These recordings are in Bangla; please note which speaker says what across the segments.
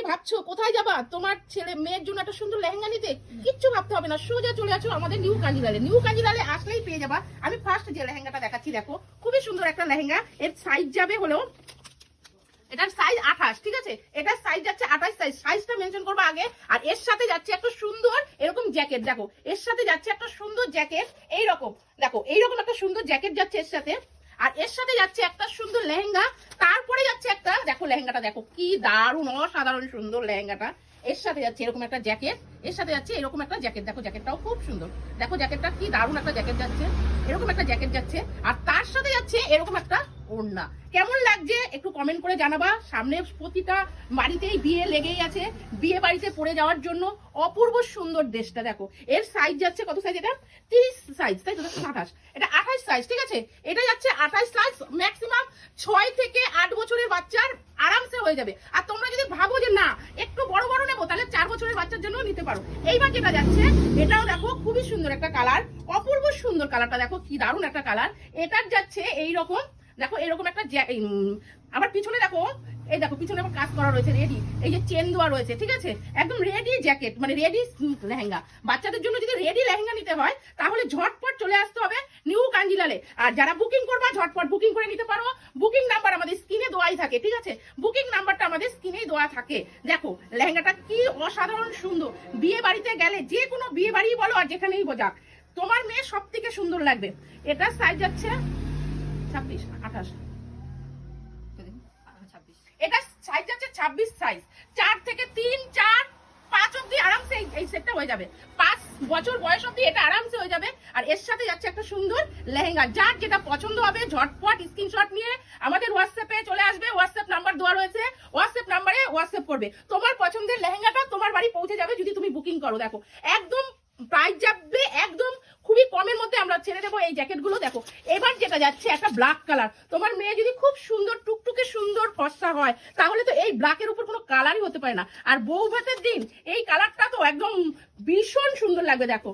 Speaker 1: ভাবছো কোথায় যাবা তোমার ছেলে মেয়ের জন্য একটা সুন্দর লেহেঙ্গা নিতে, কিচ্ছু ভাবতে হবে না, সোজা চলে আসো আমাদের নিউ কাঞ্জিলালে। নিউ কাঞ্জিলালে আসলেই পেয়ে যাবা। আমি ফার্স্ট যে লেহেঙ্গাটা দেখাচ্ছি, দেখো খুবই সুন্দর একটা লেহেঙ্গা। এর সাইজ যাবে হলো, এটার সাইজ 28, ঠিক আছে? এটার সাইজ যাচ্ছে 28 সাইজ। সাইজটা মেনশন করবো আগে। আর এর সাথে যাচ্ছে একটা সুন্দর এরকম জ্যাকেট, দেখো এর সাথে যাচ্ছে একটা সুন্দর জ্যাকেট, এইরকম দেখো এইরকম একটা সুন্দর জ্যাকেট যাচ্ছে এর সাথে। আর এর সাথে যাচ্ছে একটা সুন্দর লেহেঙ্গা, তারপরে যাচ্ছে একটা, দেখো লেহেঙ্গাটা দেখো কি দারুণ অসাধারণ সুন্দর লেহেঙ্গাটা। এর সাথে যাচ্ছে এরকম একটা জ্যাকেট, এর সাথে যাচ্ছে এরকম একটা জ্যাকেট, দেখো জ্যাকেটটাও খুব সুন্দর, দেখো জ্যাকেটটা কি দারুণ একটা জ্যাকেট যাচ্ছে, এরকম একটা জ্যাকেট যাচ্ছে। আর তার সাথে যাচ্ছে এরকম একটা ওড়না। কেমন লাগছে একটু কমেন্ট করে জানাবা। সামনে প্রতিটা বাড়িতেই বিয়ে লেগেই আছে, বিয়ে বাড়িতে পরে যাওয়ার জন্য অপূর্ব সুন্দর ড্রেসটা দেখো। এর সাইজ যাচ্ছে কত সাইজ? এটা 30 সাইজ, তাই তো? 28, এটা 28 সাইজ, ঠিক আছে? এটা যাচ্ছে 28 সাইজ। ম্যাক্সিমাম 6 থেকে 8 বছরের বাচ্চার আরামসে হয়ে যাবে। আর তোমরা যদি ভাবো যে না একটু বড় বড় নেবো, তাহলে 4 বছরের বাচ্চার জন্য নিতে পারো। এইবার যেটা যাচ্ছে এটাও দেখো খুবই সুন্দর একটা কালার, অপূর্ব সুন্দর কালারটা দেখো কি দারুণ একটা কালার। এটার যাচ্ছে এইরকম, দেখো এরকম একটা আবার পিছনে দেখো, এই দেখো পিছনে আবার কাজ করা রয়েছে রেডি, এই যে চেন দেওয়া রয়েছে, ঠিক আছে? একদম রেডি জ্যাকেট, মানে রেডি লেহেঙ্গা। বাচ্চাদের জন্য যদি রেডি লেহেঙ্গা নিতে হয় তাহলে ঝটপট চলে আসতে হবে নিউ কাঞ্জিলালে। আর যারা বুকিং করবা ঝটপট বুকিং করে নিতে পারো। বুকিং নাম্বার আমাদের স্ক্রিনে দেওয়াই থাকে, ঠিক আছে? বুকিং নাম্বারটা আমাদের স্ক্রিনেই দেওয়া থাকে। দেখো লেহেঙ্গাটা কি অসাধারণ সুন্দর। বিয়ে বাড়িতে গেলে, যে কোনো বিয়ে বাড়ি বলো আর যেখানেই যাক, তোমার মেয়ে সব থেকে সুন্দর লাগবে। এটার সাইজ যাচ্ছে 26, 28, এটা সাইজ যাচ্ছে 26 সাইজ। 4 থেকে 3, 4, 5 অবধি আরামসে এই সেটটা হয়ে যাবে। 5 বছর বয়স অবধি এটা আরামসে হয়ে যাবে। আর এর সাথে যাচ্ছে একটা সুন্দর লেহেঙ্গা। যার যেটা পছন্দ হবে ঝটপট স্ক্রিনশট নিয়ে আমাদের হোয়াটসঅ্যাপে চলে আসবে। হোয়াটসঅ্যাপ নাম্বার দেওয়া রয়েছে, হোয়াটসঅ্যাপ নাম্বারে হোয়াটসঅ্যাপ করবে। তোমার পছন্দের লেহেঙ্গাটা তোমার বাড়ি পৌঁছে যাবে যদি তুমি বুকিং করো। দেখো একদম প্রাইস যাবে একদম খুবই কমের মধ্যে আমরা ছেড়ে দেবো এই জ্যাকেটগুলো। দেখো এবার যেটা যাচ্ছে একটা ব্ল্যাক কালার। তোমার মেয়ে যদি খুব সুন্দর টুকটুকে সুন্দর ফর্সা হয় তাহলে তো এই ব্ল্যাকের উপর কোনো কালারই হতে পারে না। আর বউ ভাতের দিন এই কালারটা তো একদম ভীষণ সুন্দর লাগবে। দেখো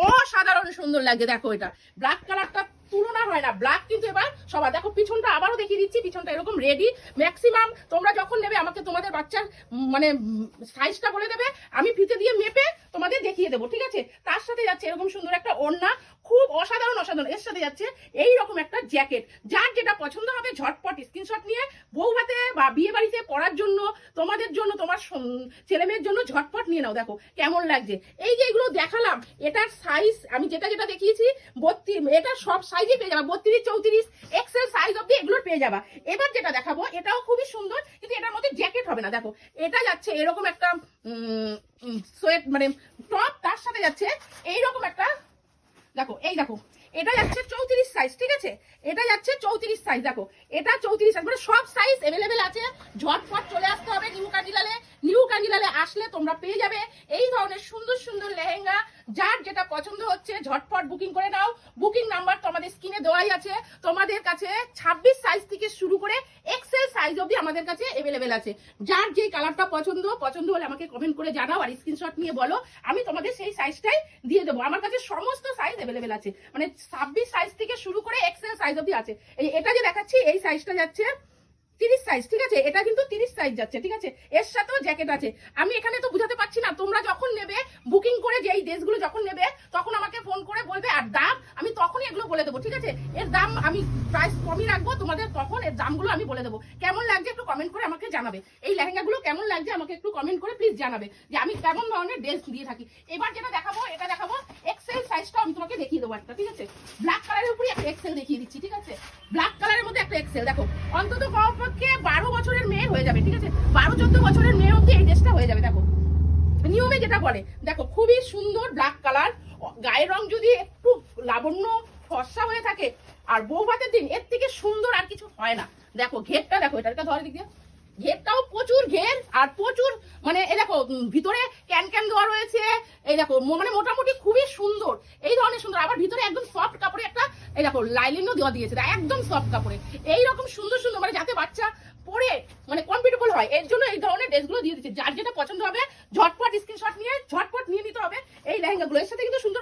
Speaker 1: অসাধারণ সুন্দর লাগবে। দেখো এটা ব্ল্যাক কালারটা তুলনা হয় না। ব্ল্যাক কিন্তু এবার সবার, দেখো পিছনটা আবারও দেখিয়ে দিচ্ছি, পিছনটা এরকম রেডি। ম্যাক্সিমাম তোমরা যখন নেবে আমাকে তোমাদের বাচ্চার মানে সাইজটা বলে দেবে, আমি ফিতে দিয়ে মেপে তোমাদের দেখিয়ে দেবো, ঠিক আছে? তার সাথে যাচ্ছে এরকম সুন্দর একটা ওড়না, খুব অসাধারণ অসাধারণ। এর সাথে যাচ্ছে এইরকম একটা জ্যাকেট। যার যেটা পছন্দ হবে ঝটপট স্ক্রিনশট নিয়ে বউ ভাতে বা বিয়ে বাড়িতে পড়ার জন্য, তোমাদের জন্য, তোমার ছেলে মেয়ের জন্য ঝটপট নিয়ে নাও। দেখো কেমন লাগছে। এই যে এগুলো দেখালাম, এটার সাইজ আমি যেটা যেটা দেখিয়েছি 32, এটা সব সাইজে পেয়ে যাবা। 32, 34 এক্সেল সাইজ অব্দি এগুলো পেয়ে যাবা। এবার যেটা দেখাবো এটাও খুবই সুন্দর, কিন্তু এটার মধ্যে জ্যাকেট হবে না। দেখো এটা যাচ্ছে এরকম একটা সোয়েট মানে টপ, তার সাথে যাচ্ছে এইরকম একটা, দেখো এই দেখো এটা যাচ্ছে 34 সাইজ, ঠিক আছে? এটা যাচ্ছে 34 সাইজ। দেখো এটা 34 সাইজ, মানে সব সাইজ অ্যাভেলেবেল আছে। ঝটপট চলে আসতে হবে নিউ কাঞ্জিলালে। নিউ কাঞ্জিলালে আসলে তোমরা পেয়ে যাবে এই ধরনের সুন্দর সুন্দর লেহেঙ্গা। যার যেটা পছন্দ হচ্ছে ঝটপট বুকিং করে নাও। বুকিং নাম্বার তো আমাদের স্ক্রিনে দেওয়াই আছে। তোমাদের কাছে 26 সাইজ থেকে শুরু করে এক্সেল সাইজ অবধি আমাদের কাছে অ্যাভেলেবেল আছে। যার যে কালারটা পছন্দ হলে আমাকে কমেন্ট করে জানাও আর স্ক্রিনশট নিয়ে বলো, আমি তোমাদের সেই সাইজটাই দিয়ে দেবো। আমার কাছে সমস্ত সাইজ অ্যাভেলেবেল আছে, মানে 26 সাইজ থেকে শুরু করে এক্সেল সাইজ অবধি আছে। এটা যে দেখাচ্ছি এই সাইজটা যাচ্ছে 30 সাইজ, ঠিক আছে? এটা কিন্তু 30 সাইজ যাচ্ছে, ঠিক আছে? এর সাথেও জ্যাকেট আছে। আমি এখানে তো বুঝাতে পারছি না, তোমরা যখন নেবে বুকিং করে যে এই ড্রেসগুলো যখন নেবে তখন আমাকে ফোন করে বলবে, আর দাম আমি তখনই এগুলো বলে দেবো, ঠিক আছে? এর দাম আমি প্রাইস কমই রাখবো তোমাদের, তখন এর দামগুলো আমি বলে দেবো। কেমন লাগছে একটু কমেন্ট করে আমাকে জানাবে। এই লেহেঙ্গাগুলো কেমন লাগছে আমাকে একটু কমেন্ট করে প্লিজ জানাবে যে আমি কেমন ধরনের ড্রেস দিয়ে থাকি। এবার যেটা দেখাবো এটা দেখাবো এক্সেল সাইজটা আমি তোমাকে দেখিয়ে দেবো একটা, ঠিক আছে? ব্ল্যাক কালারের উপরে একটা এক্সেল দেখিয়ে দিচ্ছি, ঠিক আছে? ব্ল্যাক কালারের মধ্যে একটা এক্সেল। দেখো অন্তত কমপক্ষে 12 বছরের মেয়ে হয়ে যাবে, ঠিক আছে? 12-14 বছরের মেয়ে অবধি এই ড্রেসটা হয়ে যাবে। দেখো নিয়মে যেটা বলে, দেখো খুবই সুন্দর ব্ল্যাক কালার। গায়ের রং যদি একটু লাবণ্য ফর্সা হয়ে থাকে আর বউ ভাতের দিন এর থেকে সুন্দর আর কিছু হয় না। দেখো ঘেরটা দেখো, এটাকে ধরে দিক দিয়ে, ঘেরটাও প্রচুর ঘের আর প্রচুর, মানে এই দেখো ভিতরে ক্যান ক্যান দেওয়া রয়েছে। এই দেখো মানে মোটামুটি খুবই সুন্দর, এই ধরনের সুন্দর। আবার ভিতরে একদম সফট কাপড়ে একটা এই দেখো লাইলিনও দেওয়া দিয়েছে, একদম সফট কাপড়ে। এইরকম সুন্দর সুন্দর, মানে যাতে বাচ্চা পরে মানে কমফর্টেবল হয়, এর জন্য এই ধরনের ড্রেসগুলো দিয়ে দিচ্ছে। যার যেটা পছন্দ হবে ঝটপট স্ক্রিনশট নিয়ে ঝটপট নিয়ে নিতে হবে এই লেহেঙ্গাগুলো। এর সাথে কিন্তু সুন্দর